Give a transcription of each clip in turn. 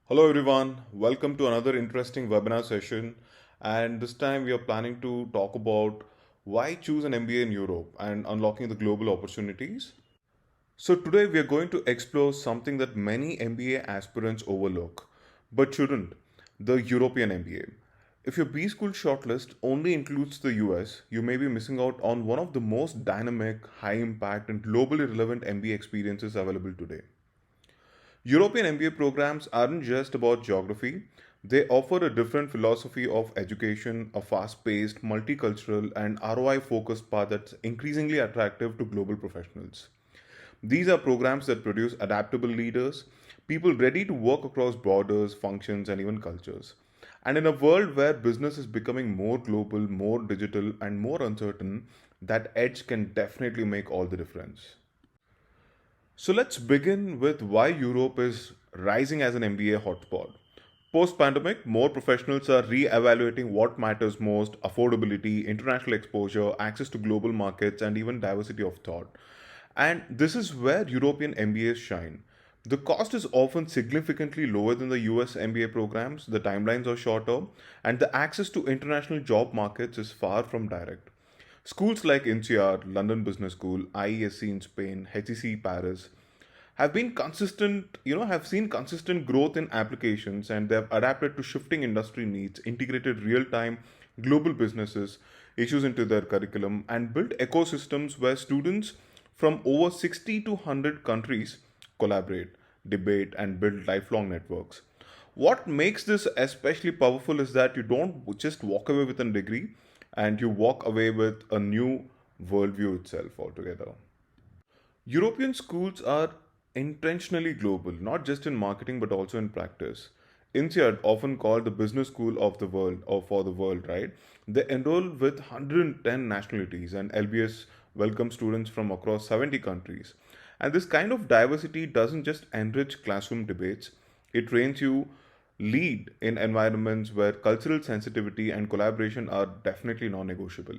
Hello everyone, welcome to another interesting webinar session. And this time we are planning to talk about why choose an MBA in Europe and unlocking the global opportunities. So, today we are going to explore something that many MBA aspirants overlook, but shouldn't, the European MBA. If your B school shortlist only includes the US, you may be missing out on one of the most dynamic, high impact, and globally relevant MBA experiences available today. European MBA programs aren't just about geography, they offer a different philosophy of education, a fast paced, multicultural, and ROI focused path that's increasingly attractive to global professionals. These are programs that produce adaptable leaders, people ready to work across borders, functions, and even cultures. And in a world where business is becoming more global, more digital, and more uncertain, that edge can definitely make all the difference. So let's begin with why Europe is rising as an MBA hotspot. Post pandemic, more professionals are re evaluating what matters most: affordability, international exposure, access to global markets, and even diversity of thought. And this is where European MBAs shine. The cost is often significantly lower than the US MBA programs, the timelines are shorter, and the access to international job markets is far from direct. Schools like INSEAD, London Business School, IESE in Spain, HEC Paris have seen consistent growth in applications, and they have adapted to shifting industry needs, integrated real-time global businesses issues into their curriculum, and built ecosystems where students from over 60 to 100 countries collaborate, debate, and build lifelong networks. What makes this especially powerful is that you don't just walk away with a degree, and you walk away with a new worldview itself altogether. European schools are intentionally global, not just in marketing but also in practice. INSEAD, often called the business school of the world or for the world, right? They enroll with 110 nationalities, and LBS welcomes students from across 70 countries. And this kind of diversity doesn't just enrich classroom debates, it trains you lead in environments where cultural sensitivity and collaboration are definitely non-negotiable.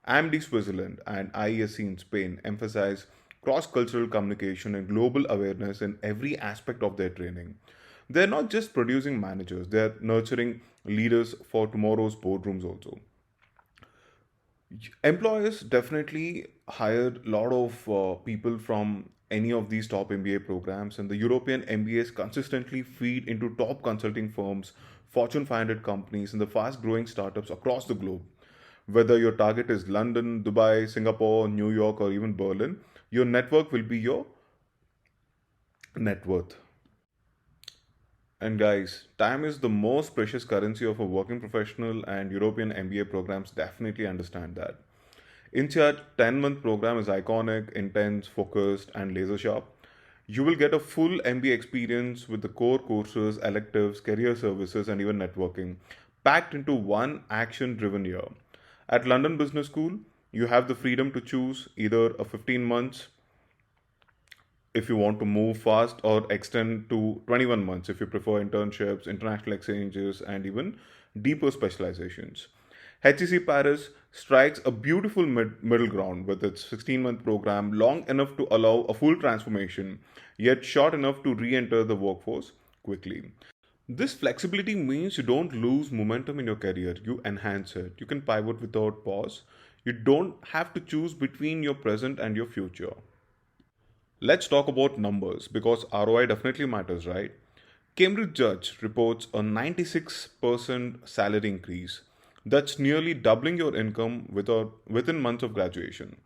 AMD Switzerland and IESE in Spain emphasize cross cultural communication and global awareness in every aspect of their training. They're not just producing managers, they're nurturing leaders for tomorrow's boardrooms also. Employers definitely hire a lot of people from any of these top MBA programs, and the European MBAs consistently feed into top consulting firms, Fortune 500 companies, and the fast growing startups across the globe. Whether your target is London, Dubai, Singapore, New York, or even Berlin, your network will be your net worth. And guys, time is the most precious currency of a working professional, and European MBA programs definitely understand that. INSEAD 10-month program is iconic, intense, focused, and laser sharp. You will get a full MBA experience with the core courses, electives, career services, and even networking, packed into one action driven year. At London Business School, you have the freedom to choose either a 15 months if you want to move fast, or extend to 21 months if you prefer internships, international exchanges, and even deeper specializations. HEC Paris strikes a beautiful middle ground with its 16-month program, long enough to allow a full transformation, yet short enough to re enter the workforce quickly. This flexibility means you don't lose momentum in your career, you enhance it. You can pivot without pause. You don't have to choose between your present and your future. Let's talk about numbers because ROI definitely matters, right? Cambridge Judge reports a 96% salary increase. That's nearly doubling your income within months of graduation.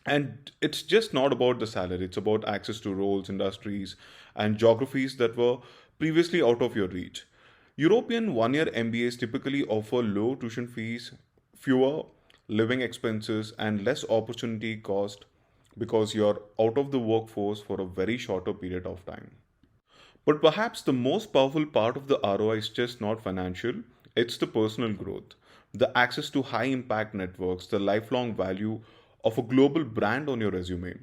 And it's just not about the salary, it's about access to roles, industries, and geographies that were previously out of your reach. European 1 year MBAs typically offer low tuition fees, fewer living expenses, and less opportunity cost because you're out of the workforce for a very shorter period of time. But perhaps the most powerful part of the ROI is just not financial, it's the personal growth, the access to high impact networks, the lifelong value of a global brand on your resume,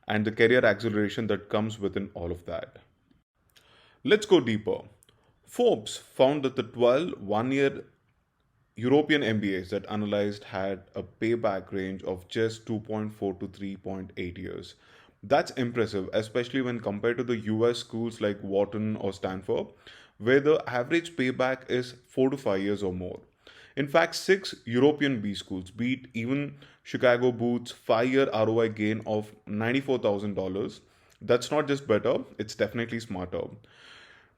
and the career acceleration that comes within all of that. Let's go deeper. Forbes found that the 12 1 year European MBAs that analyzed had a payback range of just 2.4 to 3.8 years. That's impressive, especially when compared to the US schools like Wharton or Stanford, where the average payback is 4 to 5 years or more. In fact, six European B schools beat even Chicago Booth's 5-year ROI gain of $94,000. That's not just better, it's definitely smarter.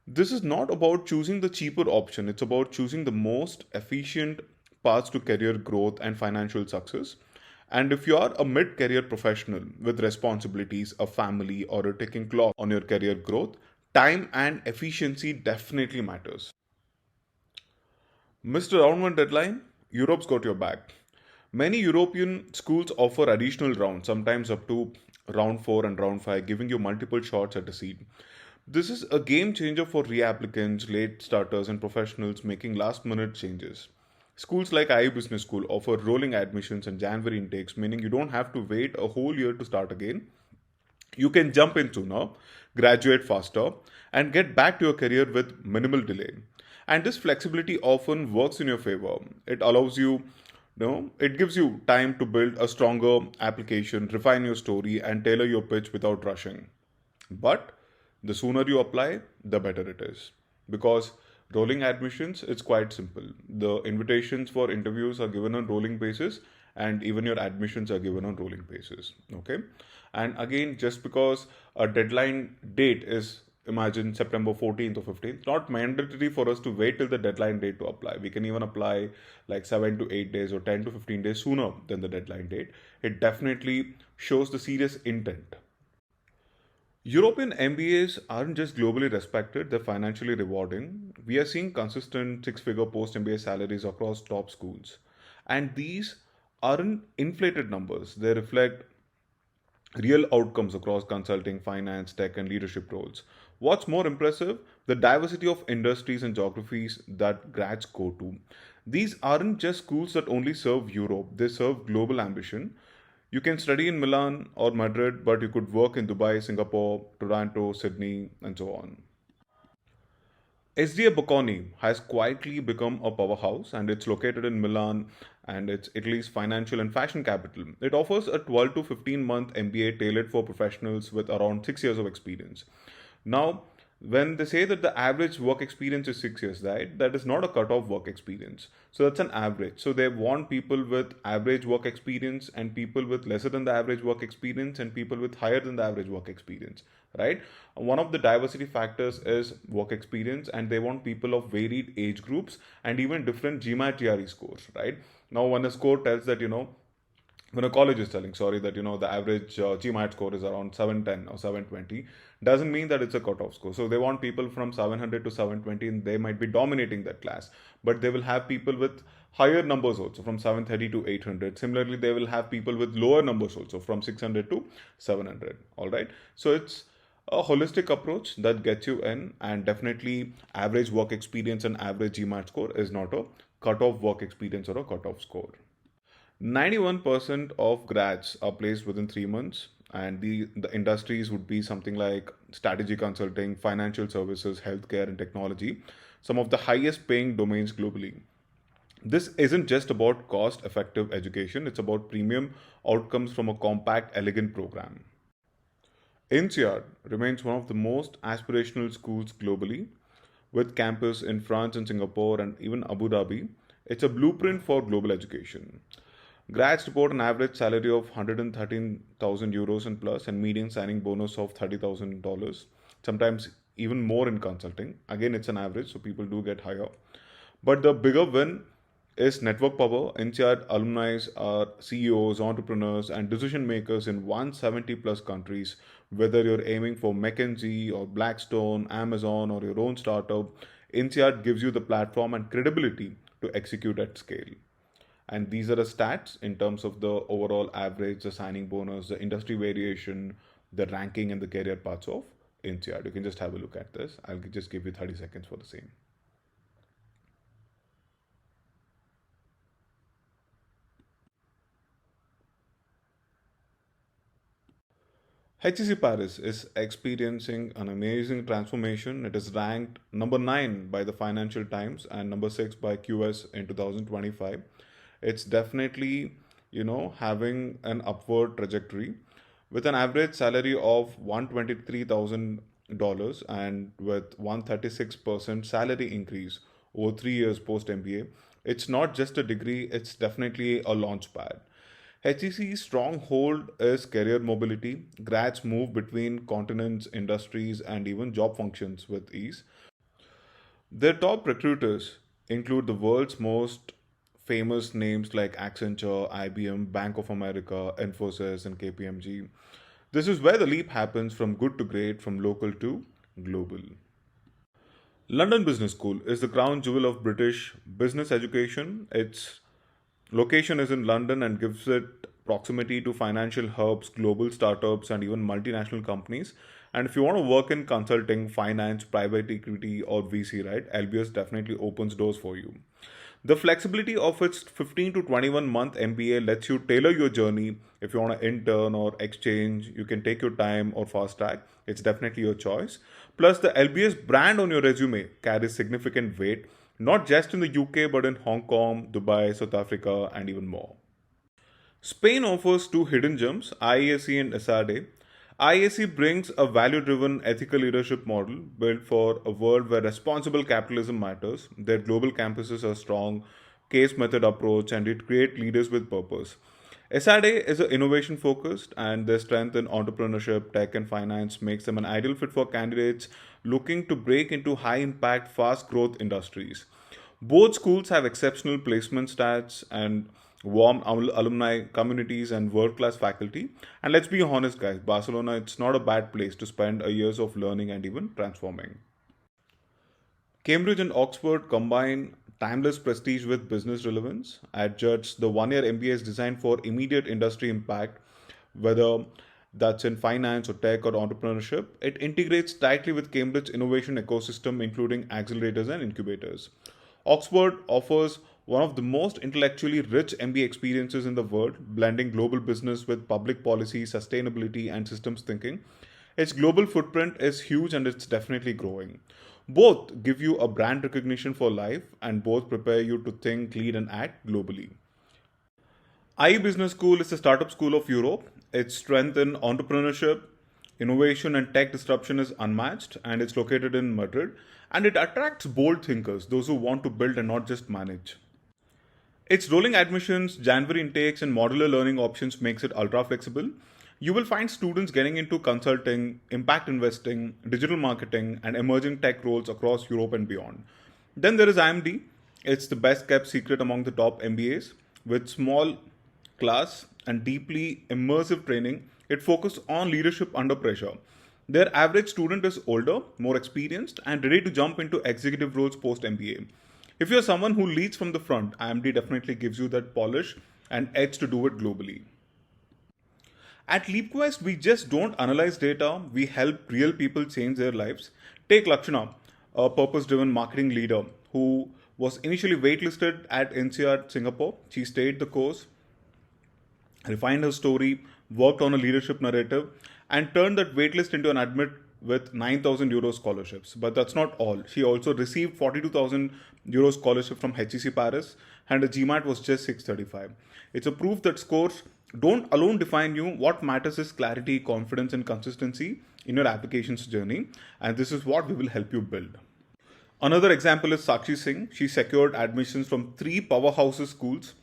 This is not about choosing the cheaper option, it's about choosing the most efficient paths to career growth and financial success. And if you are a mid career professional with responsibilities, a family, or a ticking clock on your career growth, time and efficiency definitely matters. Mr. Round 1 deadline, Europe's got your back. Many European schools offer additional rounds, sometimes up to round 4 and round 5, giving you multiple shots at a seat. This is a game changer for reapplicants, late starters, and professionals making last minute changes. Schools like IE Business School offer rolling admissions and January intakes, meaning you don't have to wait a whole year to start again. You can jump in sooner, graduate faster, and get back to your career with minimal delay. And this flexibility often works in your favor. It allows you, it gives you time to build a stronger application, refine your story, and tailor your pitch without rushing. But the sooner you apply, the better it is. Because rolling admissions, it's quite simple. The invitations for interviews are given on rolling basis, and even your admissions are given on rolling basis. Okay. And again, just because a deadline date is, imagine, September 14th or 15th, not mandatory for us to wait till the deadline date to apply. We can even apply like 7 to 8 days or 10 to 15 days sooner than the deadline date. It definitely shows the serious intent. European MBAs aren't just globally respected, they're financially rewarding. We are seeing consistent six figure post MBA salaries across top schools. And these aren't inflated numbers, they reflect real outcomes across consulting, finance, tech, and leadership roles. What's more impressive? The diversity of industries and geographies that grads go to. These aren't just schools that only serve Europe, they serve global ambition. You can study in Milan or Madrid, but you could work in Dubai, Singapore, Toronto, Sydney, and so on. SDA Bocconi has quietly become a powerhouse and it's located in Milan and it's Italy's financial and fashion capital. It offers a 12 to 15-month MBA tailored for professionals with around 6 years of experience. Now, when they say that the average work experience is 6 years, right, that is not a cut-off work experience. So that's an average. So they want people with average work experience and people with lesser than the average work experience and people with higher than the average work experience, right? One of the diversity factors is work experience, and they want people of varied age groups and even different GMAT GRE scores, right? Now, when a score tells that, when a college is telling, sorry, that the average GMAT score is around 710 or 720, doesn't mean that it's a cutoff score. So they want people from 700 to 720, and they might be dominating that class, but they will have people with higher numbers also from 730 to 800. Similarly, they will have people with lower numbers also from 600 to 700. All right. So it's a holistic approach that gets you in, and definitely average work experience and average GMAT score is not a cutoff work experience or a cutoff score. 91% of grads are placed within 3 months, and the industries would be something like strategy consulting, financial services, healthcare, and technology, some of the highest paying domains globally. This isn't just about cost effective education, it's about premium outcomes from a compact, elegant program. INSEAD remains one of the most aspirational schools globally, with campus in France and Singapore and even Abu Dhabi. It's a blueprint for global education. Grads report an average salary of 113,000 euros and plus, and median signing bonus of $30,000, sometimes even more in consulting. Again, it's an average, so people do get higher. But the bigger win is network power. INSEAD alumni are CEOs, entrepreneurs, and decision makers in 170 plus countries. Whether you're aiming for McKinsey or Blackstone, Amazon, or your own startup, INSEAD gives you the platform and credibility to execute at scale. And these are the stats in terms of the overall average, the signing bonus, the industry variation, the ranking, and the career paths of INSEAD. You can just have a look at this. I'll just give you 30 seconds for the same. HEC Paris is experiencing an amazing transformation. It is ranked number 9 by the Financial Times and number 6 by QS in 2025. It's definitely, having an upward trajectory. with an average salary of $123,000 and with 136% salary increase over 3 years post MBA. It's not just a degree, it's definitely a launch pad. HEC's stronghold is career mobility. Grads move between continents, industries, and even job functions with ease. Their top recruiters include the world's most famous names like Accenture, IBM, Bank of America, Infosys, and KPMG. This is where the leap happens from good to great, from local to global. London Business School is the crown jewel of British business education. Its location is in London and gives it proximity to financial hubs, global startups, and even multinational companies. And if you want to work in consulting, finance, private equity, or VC, right, LBS definitely opens doors for you. The flexibility of its 15 to 21 month MBA lets you tailor your journey. If you want to intern or exchange, you can take your time or fast track. It's definitely your choice. Plus, the LBS brand on your resume carries significant weight, not just in the UK but in Hong Kong, Dubai, South Africa, and even more. Spain offers two hidden gems, IESE and SRD. IESE brings a value driven ethical leadership model built for a world where responsible capitalism matters. Their global campuses are strong, case method approach, and it creates leaders with purpose. SRD is a innovation focused, and their strength in entrepreneurship, tech, and finance makes them an ideal fit for candidates looking to break into high impact, fast growth industries. Both schools have exceptional placement stats and warm alumni communities and world class faculty. And let's be honest, guys, Barcelona, it's not a bad place to spend a years of learning and even transforming. Cambridge and Oxford combine timeless prestige with business relevance. At Judge, the 1 year MBA is designed for immediate industry impact, whether that's in finance or tech or entrepreneurship. It integrates tightly with Cambridge innovation ecosystem, including accelerators and incubators. Oxford offers one of the most intellectually rich MBA experiences in the world, blending global business with public policy, sustainability, and systems thinking. Its global footprint is huge and it's definitely growing. Both give you a brand recognition for life and both prepare you to think, lead, and act globally. IE Business School is the startup school of Europe. Its strength in entrepreneurship, innovation, and tech disruption is unmatched, and it's located in Madrid. And it attracts bold thinkers, those who want to build and not just manage. Its rolling admissions, January intakes, and modular learning options makes it ultra flexible. You will find students getting into consulting, impact investing, digital marketing, and emerging tech roles across Europe and beyond. Then there is IMD. It's the best kept secret among the top MBAs. With small class and deeply immersive training, it focuses on leadership under pressure. Their average student is older, more experienced, and ready to jump into executive roles post MBA. If you're someone who leads from the front, IMD definitely gives you that polish and edge to do it globally. At LeapQuest, we just don't analyze data, we help real people change their lives. Take Lakshana, a purpose driven marketing leader who was initially waitlisted at INSEAD Singapore. She stayed the course, refined her story, worked on a leadership narrative, and turned that waitlist into an admit with 9,000 euro scholarships. But that's not all. She also received 42,000 euro scholarship from HEC Paris, and her GMAT was just 635. It's a proof that scores don't alone define you. What matters is clarity, confidence, and consistency in your applications journey, and this is what we will help you build. Another example is Sakshi Singh. She secured admissions from three powerhouses schools.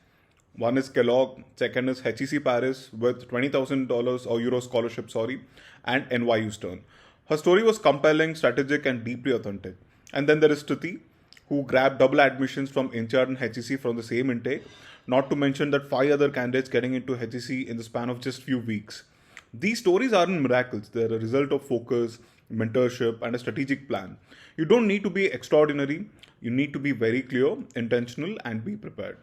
One is Kellogg, second is HEC Paris with $20,000 or euro scholarship, and NYU Stern. Her story was compelling, strategic, and deeply authentic. And then there is Stuti, who grabbed double admissions from INSEAD and HEC from the same intake, not to mention that five other candidates getting into HEC in the span of just few weeks. These stories aren't miracles, they're a result of focus, mentorship, and a strategic plan. You don't need to be extraordinary, you need to be very clear, intentional, and be prepared.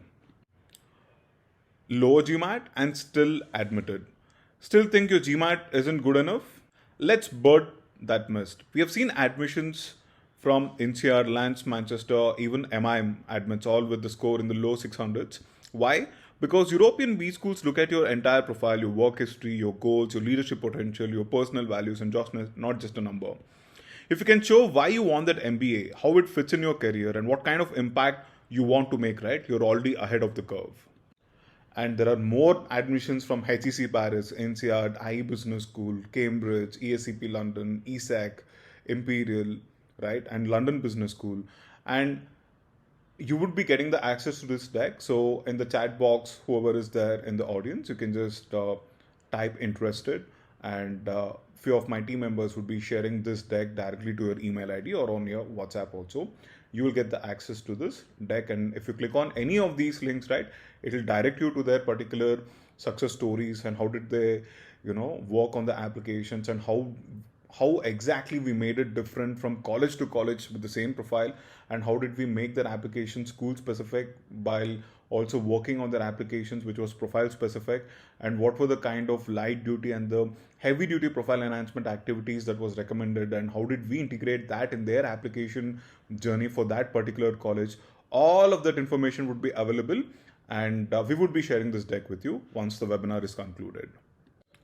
Lower GMAT and still admitted. Still think your GMAT isn't good enough? Let's bird that mist. We have seen admissions from INSEAD, Lance, Manchester, even MIM admits, all with the score in the low 600s. Why? Because European B schools look at your entire profile, your work history, your goals, your leadership potential, your personal values, and not just a number. If you can show why you want that MBA, how it fits in your career, and what kind of impact you want to make, right, you're already ahead of the curve. And there are more admissions from HEC Paris, INSEAD, IE Business School, Cambridge, ESCP London, ESEC, Imperial, right, and London Business School. And you would be getting the access to this deck. So in the chat box, whoever is there in the audience, you can just type interested, and few of my team members would be sharing this deck directly to your email ID or on your WhatsApp also. You will get the access to this deck, and if you click on any of these links, right, it will direct you to their particular success stories and how did they, work on the applications, and how exactly we made it different from college to college with the same profile, and how did we make their application school specific while also working on their applications which was profile specific, and what were the kind of light duty and the heavy duty profile enhancement activities that was recommended, and how did we integrate that in their application journey for that particular college. All of that information would be available, and we would be sharing this deck with you once the webinar is concluded.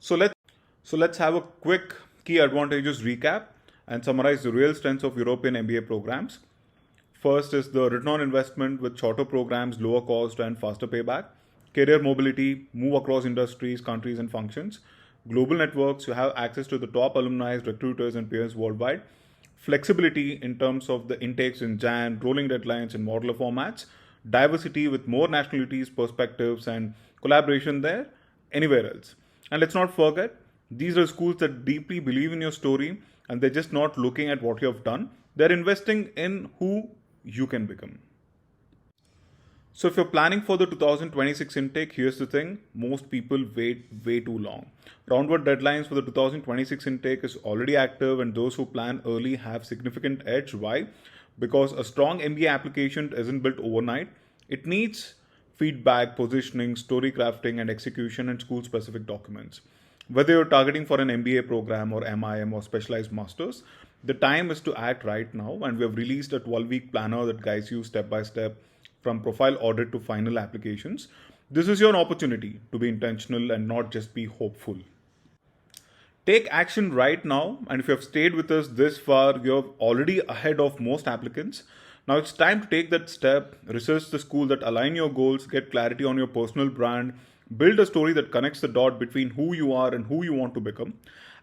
So let's have a quick key advantages recap and summarize the real strengths of European MBA programs. First is the return on investment with shorter programs, lower cost and faster payback. Career mobility, move across industries, countries and functions. Global networks, you have access to the top alumni, recruiters and peers worldwide. Flexibility in terms of the intakes in Jan, rolling deadlines and modular formats. Diversity with more nationalities, perspectives and collaboration there, anywhere else. And let's not forget, these are schools that deeply believe in your story, and they're just not looking at what you have done. They're investing in who you can become. So if you're planning for the 2026 intake, here's the thing. Most people wait way too long. Roundward deadlines for the 2026 intake is already active, and those who plan early have significant edge. Why? Because a strong MBA application isn't built overnight. It needs feedback, positioning, story crafting, and execution and school-specific documents. Whether you're targeting for an MBA program or MIM or specialized masters, the time is to act right now, and we have released a 12-week planner that guides you step by step from profile audit to final applications. This is your opportunity to be intentional and not just be hopeful. Take action right now, and if you have stayed with us this far, you're already ahead of most applicants. Now it's time to take that step, research the school that align your goals, get clarity on your personal brand, build a story that connects the dot between who you are and who you want to become.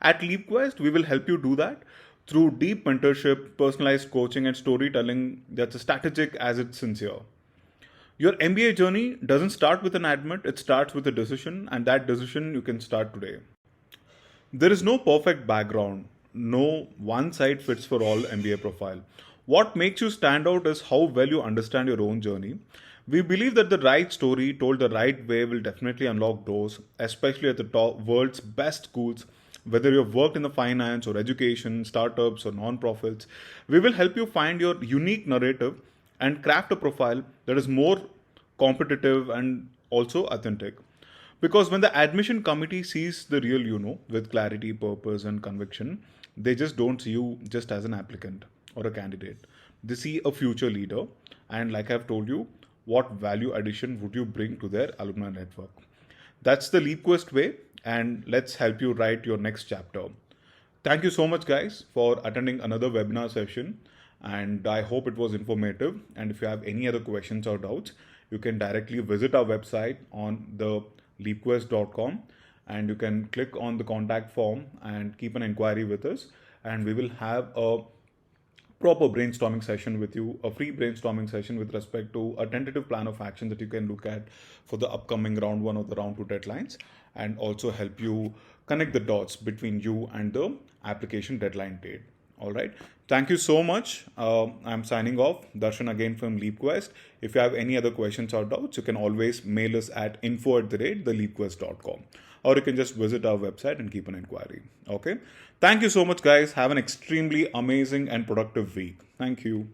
At LeapQuest, we will help you do that through deep mentorship, personalized coaching, and storytelling that's as strategic as it's sincere. Your MBA journey doesn't start with an admit, it starts with a decision, and that decision you can start today. There is no perfect background, no one side fits for all MBA profile. What makes you stand out is how well you understand your own journey. We believe that the right story told the right way will definitely unlock doors, especially at the top world's best schools. Whether you've worked in the finance or education, startups or non-profits, we will help you find your unique narrative and craft a profile that is more competitive and also authentic. Because when the admission committee sees the real with clarity, purpose and conviction, they just don't see you just as an applicant or a candidate. They see a future leader, and like I've told you, what value addition would you bring to their alumni network? That's the LeapQuest way, and let's help you write your next chapter. Thank you so much, guys, for attending another webinar session, and I hope it was informative. And if you have any other questions or doubts, you can directly visit our website on the leapquest.com, and you can click on the contact form and keep an inquiry with us, and we will have a proper brainstorming session with you, a free brainstorming session with respect to a tentative plan of action that you can look at for the upcoming round 1 or the round 2 deadlines, and also help you connect the dots between you and the application deadline date. All right. Thank you so much. I'm signing off. Darshan again from LeapQuest. If you have any other questions or doubts, you can always mail us at info@theleapquest.com, or you can just visit our website and keep an inquiry. Okay. Thank you so much, guys. Have an extremely amazing and productive week. Thank you.